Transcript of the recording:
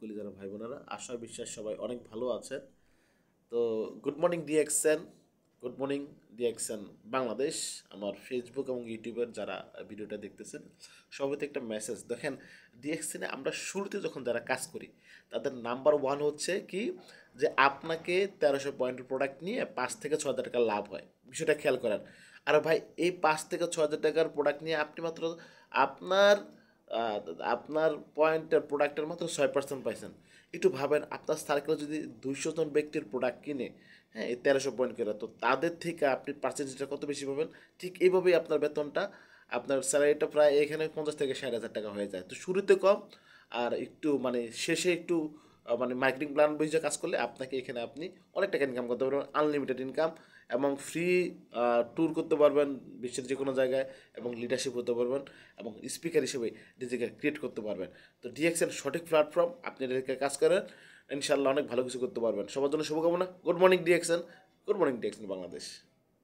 কলিজার ভাই বোনেরা, আশা বিশ্বাস সবাই অনেক ভালো আছেন। তো good morning DXN, good morning DXN Bangladesh. আমার ফেসবুক এবং ইউটিউবের যারা ভিডিওটা দেখতেছেন সবাইতে একটা মেসেজ দেখেন। ডিএক্সএনে আমরা শুরুতে যখন যারা কাজ করি তাদের নাম্বার ওয়ান হচ্ছে কি, যে আপনাকে 1300 পয়েন্টের প্রোডাক্ট নিয়ে 5 থেকে 6 হাজার টাকা লাভ হয়। বিষয়টা খেয়াল করেন। আর ভাই, এই 5 থেকে 6 হাজার টাকার প্রোডাক্ট নিয়ে আপনি মাত্র আপনার আহ, আপনার পয়েন্টের প্রোডাক্টের মাত্র 6% পাইছেন। একটু ভাবেন, আপনার সার্কেলে যদি 200 জন ব্যক্তির প্রোডাক্ট কিনে, হ্যাঁ, এই 1300 পয়েন্ট করে, তো তাদের থেকে আপনি পার্সেন্টেজটা কত বেশি পাবেন। ঠিক এইভাবেই আপনার বেতনটা, আপনার স্যালারিটা প্রায় এখানে 50 থেকে 60 হাজার টাকা হয়ে যায়। তো শুরুতে কম, আর একটু মানে শেষে একটু মানে মার্কেটিং প্ল্যান বুঝে কাজ করলে আপনাকে এখানে আপনি অনেক টাকা ইনকাম করতে পারবেন, আনলিমিটেড ইনকাম, এবং ফ্রি ট্যুর করতে পারবেন বিশ্বের যে কোনো জায়গায়, এবং লিডারশিপ হতে পারবেন, এবং স্পিকার হিসেবে নিজেকে ক্রিয়েট করতে পারবেন। তো ডিএক্সএন সঠিক প্ল্যাটফর্ম, আপনি এটাকে কাজ করেন, ইনশাল্লাহ অনেক ভালো কিছু করতে পারবেন। সবার জন্য শুভকামনা। Good morning DXN, good morning DXN Bangladesh.